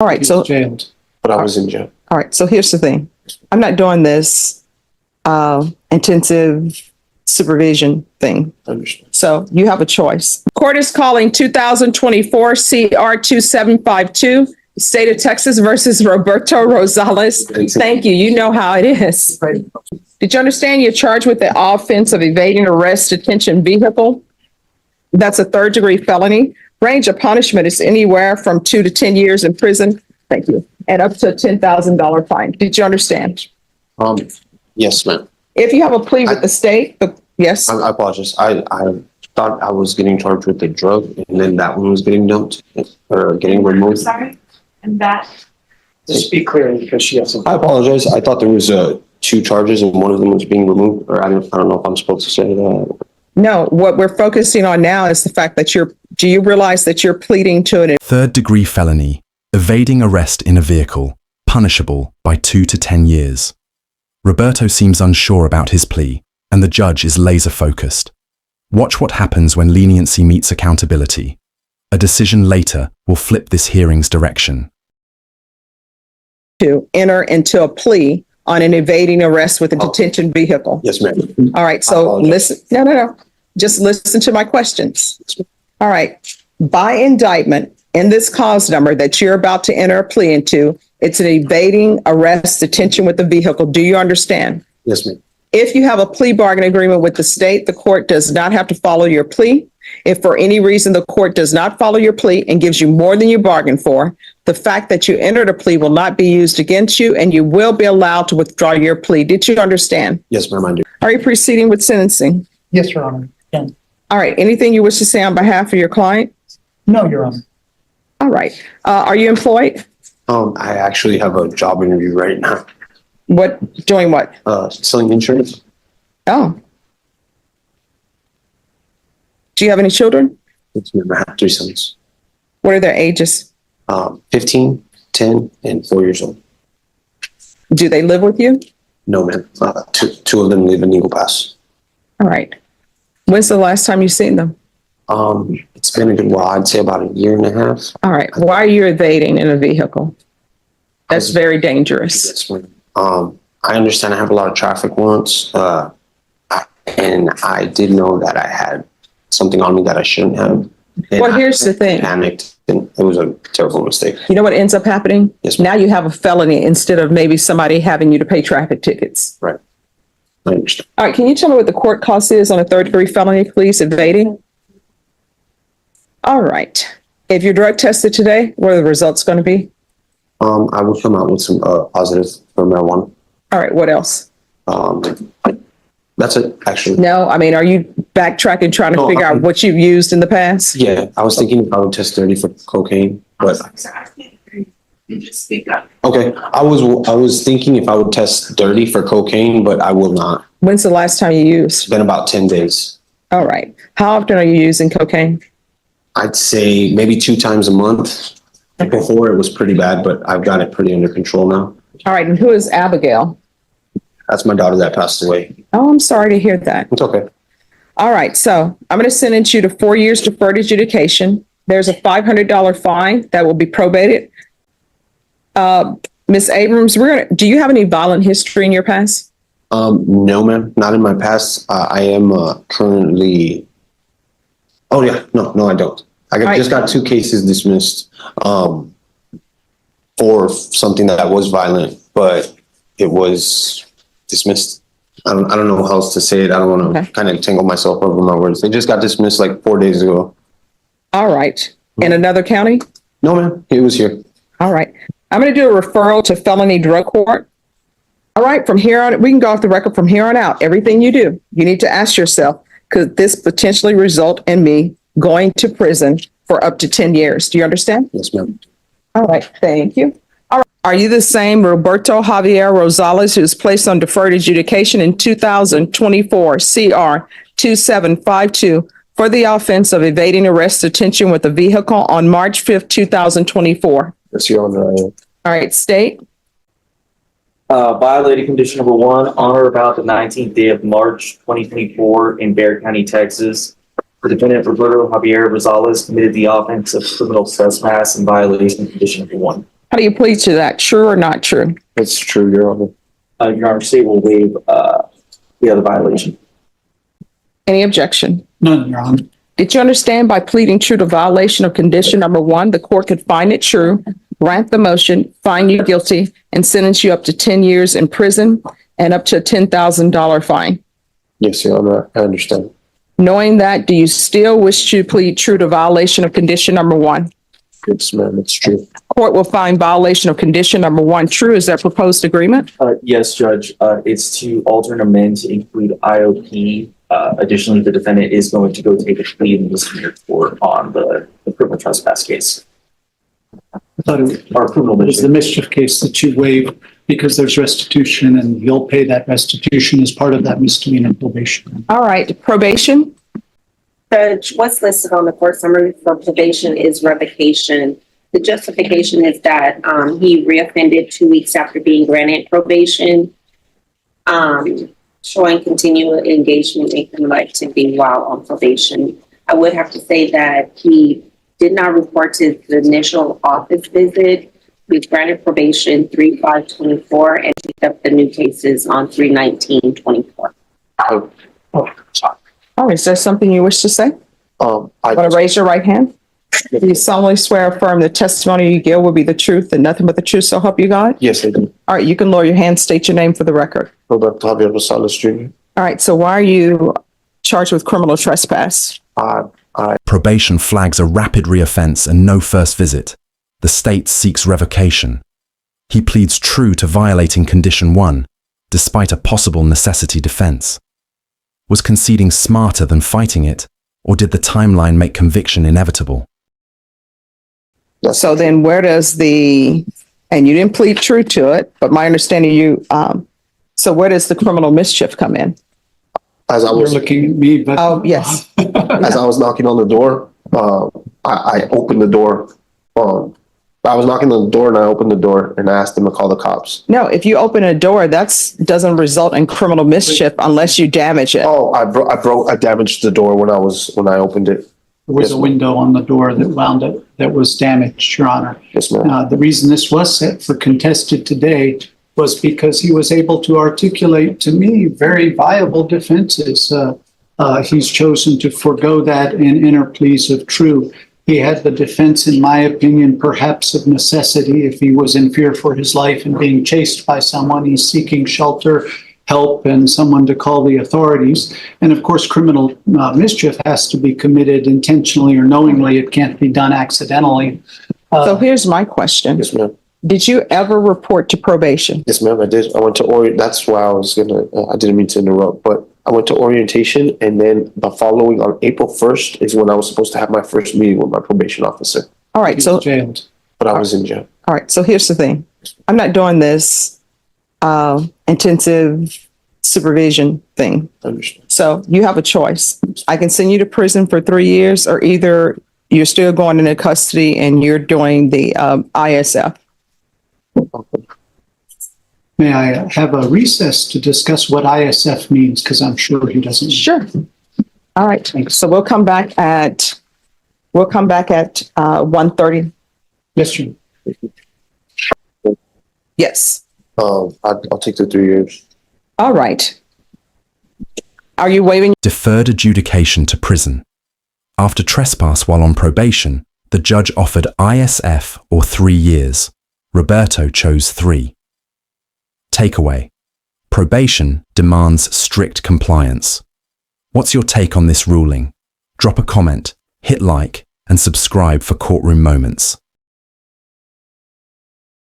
All right, so Jailed, but I was in jail. all right, so here's the thing. I'm not doing this intensive supervision thing. I understand. So you have a choice. Court is calling 2024 CR 2752, State of Texas versus Roberto Rosales. Thank you. You know how it is. Did you understand you're charged with the offense of evading arrest, detention vehicle? That's a third-degree felony. Range of punishment is anywhere from 2 to 10 years in prison. Thank you. And up to a $10,000 fine. Did you understand? Yes, ma'am. If you have a plea with the state, yes. I apologize. I thought I was getting charged with the drug, and then that one was getting dumped or getting removed. Sorry, and that. Just speak clearly because she has some. I apologize. I thought there was 2 charges, and one of them was being removed. Or I don't know if I'm supposed to say that. No, what we're focusing on now is the fact that do you realize that you're pleading to an Third-degree felony, evading arrest in a vehicle, punishable by 2 to 10 years. Roberto seems unsure about his plea, and the judge is laser-focused. Watch what happens when leniency meets accountability. A decision later will flip this hearing's direction. to enter into a plea on an evading arrest with a detention vehicle. Yes, ma'am. All right, so listen, no. Just listen to my questions. All right, by indictment, in this cause number that you're about to enter a plea into, it's an evading arrest detention with the vehicle. Do you understand? Yes, ma'am. If you have a plea bargain agreement with the state, the court does not have to follow your plea. If for any reason the court does not follow your plea and gives you more than you bargained for, the fact that you entered a plea will not be used against you and you will be allowed to withdraw your plea. Did you understand? Yes, ma'am, I do. Are you proceeding with sentencing? Yes, Your Honor. Yeah. All right. Anything you wish to say on behalf of your client? No, Your Honor. All right. Are you employed? I actually have a job interview right now. Doing what? Selling insurance. Oh. Do you have any children? Yes, ma'am. I have 3 sons. What are their ages? 15, 10, and 4 years old. Do they live with you? No, ma'am. 2 of them live in Eagle Pass. All right. When's the last time you've seen them? It's been a good while. I'd say about 1.5 years. All right. Why are you evading in a vehicle? That's very dangerous. Yes, ma'am. I understand I have a lot of traffic warrants, and I did know that I had something on me that I shouldn't have. And Well, here's the thing. Panicked, and it was a terrible mistake. You know what ends up happening? Yes, ma'am. Now you have a felony instead of maybe somebody having you to pay traffic tickets. Right. I understand. All right. Can you tell me what the court cost is on a third-degree felony, please, evading? All right. If you're drug tested today, what are the results going to be? I will come out with some positive for marijuana. All right. What else? That's it, actually. No, I mean, are you backtracking, trying to No, figure out what you've used in the past? Yeah, I was thinking if I would test 30 for cocaine, but You just speak up. okay. I was thinking if I would test 30 for cocaine, but I will not. When's the last time you It's used? been about 10 days. All right. How often are you using cocaine? I'd say maybe 2 times a month. Before it was pretty bad, but I've got it pretty under control now. All right. And who is Abigail? That's my daughter that passed away. Oh, I'm sorry to hear that. It's okay. All right. So I'm going to sentence you to 4 years deferred adjudication. There's a $500 fine that will be probated. Ms. Abrams, do you have any violent history in your past? No, ma'am, not in my past. I am currently. Oh yeah, no, I don't. Just got 2 cases dismissed for something that was violent, but it was dismissed. I don't know how else to say it. I don't want to kind of tangle myself over my words. They just got dismissed like 4 days ago. All right. In another county? No, ma'am, it was here. All right. I'm going to do a referral to felony drug court. All right. From here on, we can go off the record from here on out. Everything you do, you need to ask yourself, could this potentially result in me going to prison for up to 10 years? Do you understand? Yes, ma'am. All right. Thank you. All right. Are you the same Roberto Javier Rosales who was placed on deferred adjudication in 2024 CR 2752 for the offense of evading arrest detention with a vehicle on March 5th, 2024? Yes, Your Honor. All right. State. Violated condition number 1, on or about the 19th day of March 2024 in Bexar County, Texas. The defendant Roberto Javier Rosales committed the offense of criminal trespass in violation of condition number 1. How do you plead to that? True or not true? It's true, Your Honor. Your Honor, state will waive, the other violation. Any objection? None, Your Honor. Did you understand by pleading true to violation of condition number one, the court could find it true, grant the motion, find you guilty, and sentence you up to 10 years in prison and up to a $10,000 fine? Yes, Your Honor, I understand. Knowing that, do you still wish to plead true to violation of condition number one? Yes, ma'am, it's true. Court will find violation of condition number one true. Is that proposed agreement? Yes, Judge, it's to alter and amend to include IOP. Additionally, the defendant is going to go take a plea in this court on the criminal trespass case. I thought it Or criminal was the mischief. mischief case that you waive because there's restitution and you'll pay that restitution as part of that misdemeanor probation. All right, probation. Judge, what's listed on the court summary for probation is revocation. The justification is that he reoffended 2 weeks after being granted probation, showing continual engagement in criminal activity while on probation. I would have to say that he did not report his initial office visit. He was granted probation 3/5/24 and picked up the new cases on 3/19/24. Oh, is there something you wish to say? Want to raise your right hand? Do you solemnly swear or affirm the testimony you give will be the truth and nothing but the truth, so help you God? Yes, I do. All right, you can lower your hand, state your name for the record. Roberto Javier Rosales Jr. All right, so why are you charged with criminal trespass? Probation flags a rapid reoffense and no first visit. The state seeks revocation. He pleads true to violating condition one, despite a possible necessity defense. Was conceding smarter than fighting it, or did the timeline make conviction inevitable? So then where does and you didn't plead true to it, but my understanding so where does the criminal mischief come in? As I You're was, looking at me, but. Oh, yes. as I was knocking on the door, I opened the door. I was knocking on the door and I opened the door and I asked them to call the cops. No, if you open a door, doesn't result in criminal mischief unless you damage it. Oh, I damaged the door when I opened it. There was Yes, a ma'am. window on the door that was damaged, Your Honor. Yes, ma'am. The reason this was set for contested today was because he was able to articulate to me very viable defenses. He's chosen to forego that and enter pleas of true. He had the defense, in my opinion, perhaps of necessity. If he was in fear for his life and being chased by someone, he's seeking shelter, help, and someone to call the authorities. And of course, criminal mischief has to be committed intentionally or knowingly. It can't be done accidentally. So here's my question. Yes, ma'am. Did you ever report to probation? Yes, ma'am, I did. I went to that's why I didn't mean to interrupt, but I went to orientation and then the following on April 1st is when I was supposed to have my first meeting with my probation officer, All He right, was so jailed. but I was in jail. all right, so here's the thing. I'm not doing this intensive supervision thing. I understand. So you have a choice. I can send you to prison for 3 years, or either you're still going into custody and you're doing the ISF. May I have a recess to discuss what ISF means? Because I'm sure he doesn't. Sure. All right, Thanks. so we'll come back at 1:30. Yes, Your Honor. Yes. I'll take the 3 years. All right. Are you waiving? Deferred adjudication to prison. After trespass while on probation, the judge offered ISF or 3 years. Roberto chose 3. Takeaway. Probation demands strict compliance. What's your take on this ruling? Drop a comment, hit like, and subscribe for courtroom moments.